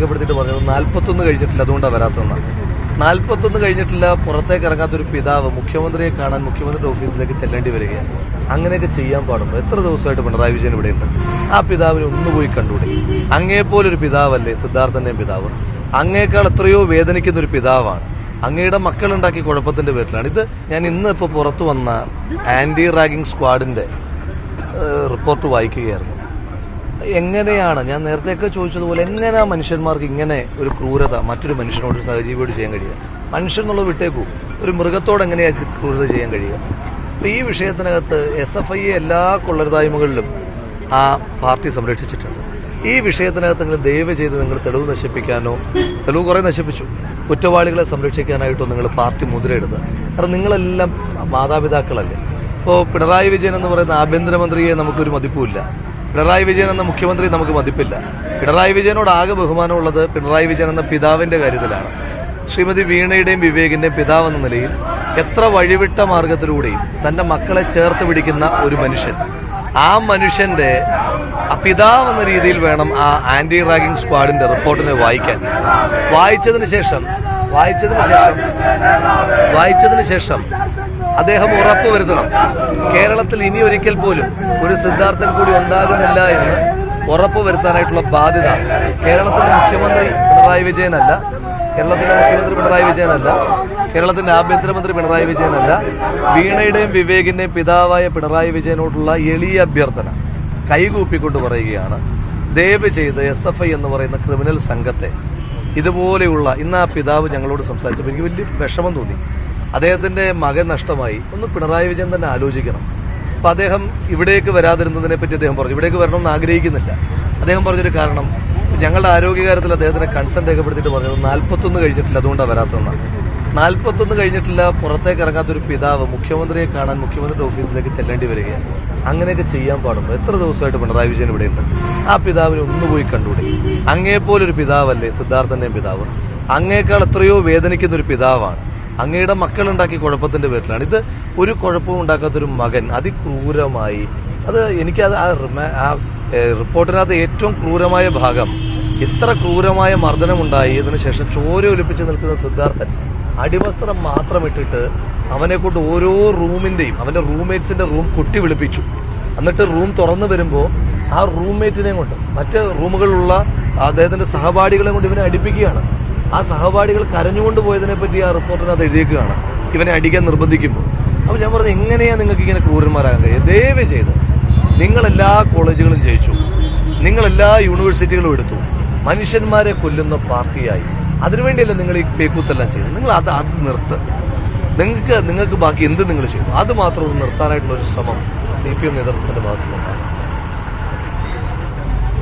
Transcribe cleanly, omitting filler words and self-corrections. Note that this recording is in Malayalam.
രേഖപ്പെടുത്തിയിട്ട് പറഞ്ഞത് 41 കഴിഞ്ഞിട്ടില്ല, അതുകൊണ്ടാണ് വരാത്തതെന്നാണ്. 41 കഴിഞ്ഞിട്ടില്ല, പുറത്തേക്ക് ഇറങ്ങാത്തൊരു പിതാവ് മുഖ്യമന്ത്രിയെ കാണാൻ മുഖ്യമന്ത്രിയുടെ ഓഫീസിലേക്ക് ചെല്ലേണ്ടി വരികയാണ്. അങ്ങനെയൊക്കെ ചെയ്യാൻ പാടുണ്ടോ? എത്ര ദിവസമായിട്ട് പിണറായി വിജയൻ ഇവിടെയുണ്ട്. ആ പിതാവിനെ ഒന്ന് പോയി കണ്ടുകൂടെ? അങ്ങേപ്പോലൊരു പിതാവല്ലേ സിദ്ധാർത്ഥൻ്റെയും പിതാവ്? അങ്ങേക്കാൾ എത്രയോ വേദനിക്കുന്ന ഒരു പിതാവാണ്. അങ്ങയുടെ മക്കളുണ്ടാക്കിയ കുഴപ്പത്തിന്റെ പേരിലാണ് ഇത്. ഞാൻ ഇന്ന് ഇപ്പോൾ പുറത്തു വന്ന ആന്റി റാഗിംഗ് സ്ക്വാഡിന്റെ റിപ്പോർട്ട് വായിക്കുകയായിരുന്നു. എങ്ങനെയാണ്, ഞാൻ നേരത്തെയൊക്കെ ചോദിച്ചതുപോലെ, എങ്ങനെയാ മനുഷ്യന്മാർക്ക് ഇങ്ങനെ ഒരു ക്രൂരത മറ്റൊരു മനുഷ്യനോട്, ഒരു സഹജീവിയോട് ചെയ്യാൻ കഴിയുക? മനുഷ്യൻ എന്നുള്ളത് വിട്ടേക്കൂ, ഒരു മൃഗത്തോട് എങ്ങനെയാണ് ക്രൂരത ചെയ്യാൻ കഴിയുക? അപ്പോൾ ഈ വിഷയത്തിനകത്ത് SFI എല്ലാ കൊള്ളരുതായ്മകളിലും ആ പാർട്ടി സംരക്ഷിച്ചിട്ടുണ്ട്. ഈ വിഷയത്തിനകത്ത് നിങ്ങൾ ദയവ് ചെയ്ത് നിങ്ങൾ തെളിവ് നശിപ്പിക്കാനോ, തെളിവ് കുറേ നശിപ്പിച്ചു, കുറ്റവാളികളെ സംരക്ഷിക്കാനായിട്ടോ നിങ്ങൾ പാർട്ടി മുദ്രയിടുക. കാരണം നിങ്ങളെല്ലാം മാതാപിതാക്കളല്ലേ. ഇപ്പോൾ പിണറായി വിജയൻ എന്ന് പറയുന്ന ആഭ്യന്തരമന്ത്രിയെ നമുക്കൊരു മതിപ്പുമില്ല, പിണറായി വിജയൻ എന്ന മുഖ്യമന്ത്രി നമുക്ക് മതിപ്പില്ല. പിണറായി വിജയനോട് ആകെ ബഹുമാനമുള്ളത് പിണറായി വിജയൻ എന്ന പിതാവിന്റെ കാര്യത്തിലാണ്. ശ്രീമതി വീണയുടെയും വിവേകിന്റെയും പിതാവ് എന്ന നിലയിൽ എത്ര വഴിവിട്ട മാർഗത്തിലൂടെയും തന്റെ മക്കളെ ചേർത്ത് പിടിക്കുന്ന ഒരു മനുഷ്യൻ, ആ മനുഷ്യന്റെ പിതാവ് എന്ന രീതിയിൽ വേണം ആ ആന്റി റാഗിംഗ് സ്ക്വാഡിന്റെ റിപ്പോർട്ടിനെ വായിക്കാൻ. വായിച്ചതിന് ശേഷം അദ്ദേഹം ഉറപ്പ് വരുത്തണം, കേരളത്തിൽ ഇനി ഒരിക്കൽ പോലും ഒരു സിദ്ധാർത്ഥൻ കൂടി ഉണ്ടാകുന്നില്ല എന്ന് ഉറപ്പ് വരുത്താനായിട്ടുള്ള ബാധ്യത കേരളത്തിന്റെ മുഖ്യമന്ത്രി പിണറായി വിജയനല്ല, കേരളത്തിന്റെ ആഭ്യന്തരമന്ത്രി പിണറായി വിജയനല്ല, വീണയുടെയും വിവേകിന്റെയും പിതാവായ പിണറായി വിജയനോടുള്ള എളിയ അഭ്യർത്ഥന കൈകൂപ്പിക്കൊണ്ട് പറയുകയാണ്, ദയവ് ചെയ്ത് SFI എന്ന് പറയുന്ന ക്രിമിനൽ സംഘത്തെ ഇതുപോലെയുള്ള, ഇന്ന് ആ പിതാവ് ഞങ്ങളോട് സംസാരിച്ചപ്പോൾ എനിക്ക് വലിയ വിഷമം തോന്നി. അദ്ദേഹത്തിന്റെ മകൻ നഷ്ടമായി. ഒന്ന് പിണറായി വിജയൻ തന്നെ ആലോചിക്കണം. അപ്പം അദ്ദേഹം ഇവിടേക്ക് വരാതിരുന്നതിനെ പറ്റി അദ്ദേഹം പറഞ്ഞു, ഇവിടേക്ക് വരണമെന്ന് ആഗ്രഹിക്കുന്നില്ല. അദ്ദേഹം പറഞ്ഞൊരു കാരണം, ഞങ്ങളുടെ ആരോഗ്യകാര്യത്തിൽ അദ്ദേഹത്തിന് കൺസേൺ രേഖപ്പെടുത്തിയിട്ട് പറഞ്ഞത് 41 കഴിഞ്ഞിട്ടില്ല, അതുകൊണ്ടാണ് വരാത്തതെന്നാണ്. 41 കഴിഞ്ഞിട്ടില്ല, പുറത്തേക്ക് ഇറങ്ങാത്തൊരു പിതാവ് മുഖ്യമന്ത്രിയെ കാണാൻ മുഖ്യമന്ത്രിയുടെ ഓഫീസിലേക്ക് ചെല്ലേണ്ടി വരികയാണ്. അങ്ങനെയൊക്കെ ചെയ്യാൻ പാടുണ്ടോ? എത്ര ദിവസമായിട്ട് പിണറായി വിജയൻ ഇവിടെയുണ്ട്. ആ പിതാവിനെ ഒന്ന് പോയി കണ്ടുകൂടെ? അങ്ങേപ്പോലൊരു പിതാവല്ലേ സിദ്ധാർത്ഥൻ്റെയും പിതാവ്? അങ്ങേക്കാൾ എത്രയോ വേദനിക്കുന്ന ഒരു പിതാവാണ്. അങ്ങയുടെ മക്കളുണ്ടാക്കിയ കുഴപ്പത്തിന്റെ പേരിലാണ് ഇത്. ഒരു കുഴപ്പവും ഉണ്ടാക്കാത്തൊരു മകൻ അതിക്രൂരമായി, അത് എനിക്കത് ആ റിപ്പോർട്ടിനകത്ത് ഏറ്റവും ക്രൂരമായ ഭാഗം, ഇത്ര ക്രൂരമായ മർദ്ദനമുണ്ടായി, ഇതിനുശേഷം ചോര ഒലിപ്പിച്ച് നിൽക്കുന്ന സിദ്ധാർത്ഥൻ അടിവസ്ത്രം മാത്രം ഇട്ടിട്ട് അവനെ കൊണ്ട് ഓരോ റൂമിന്റെയും, അവന്റെ റൂംമേറ്റ്സിന്റെ റൂം കൊട്ടി വിളിപ്പിച്ചു. എന്നിട്ട് റൂം തുറന്നു വരുമ്പോൾ ആ റൂംമേറ്റിനെ കൊണ്ട്, മറ്റ് റൂമുകളിലുള്ള അദ്ദേഹത്തിന്റെ സഹപാഠികളെ കൊണ്ട് ഇവനെ അടിപ്പിക്കുകയാണ്. ആ സഹപാഠികൾ കരഞ്ഞുകൊണ്ട് പോയതിനെ പറ്റി ആ റിപ്പോർട്ടിനകത്ത് എഴുതിയേക്കുകയാണ്, ഇവനെ അടിക്കാൻ നിർബന്ധിക്കുമ്പോൾ. അപ്പോൾ ഞാൻ പറഞ്ഞു, എങ്ങനെയാണ് നിങ്ങൾക്ക് ഇങ്ങനെ ക്രൂരന്മാരാകാൻ കഴിയുക? ദയവ് ചെയ്ത്, നിങ്ങളെല്ലാ കോളേജുകളും ജയിച്ചു, നിങ്ങളെല്ലാ യൂണിവേഴ്സിറ്റികളും എടുത്തു, മനുഷ്യന്മാരെ കൊല്ലുന്ന പാർട്ടിയായി. അതിനുവേണ്ടിയല്ല നിങ്ങൾ ഈ പേക്കൂത്തെല്ലാം ചെയ്യുന്നത്. നിങ്ങൾ അത് നിർത്ത്. നിങ്ങൾക്ക് ബാക്കി എന്ത് നിങ്ങൾ ചെയ്തു, അത് മാത്രം ഒന്ന് നിർത്താനായിട്ടുള്ള ഒരു ശ്രമം CPM നേതൃത്വത്തിന്റെ ഭാഗത്തുനിന്നുണ്ടാകും.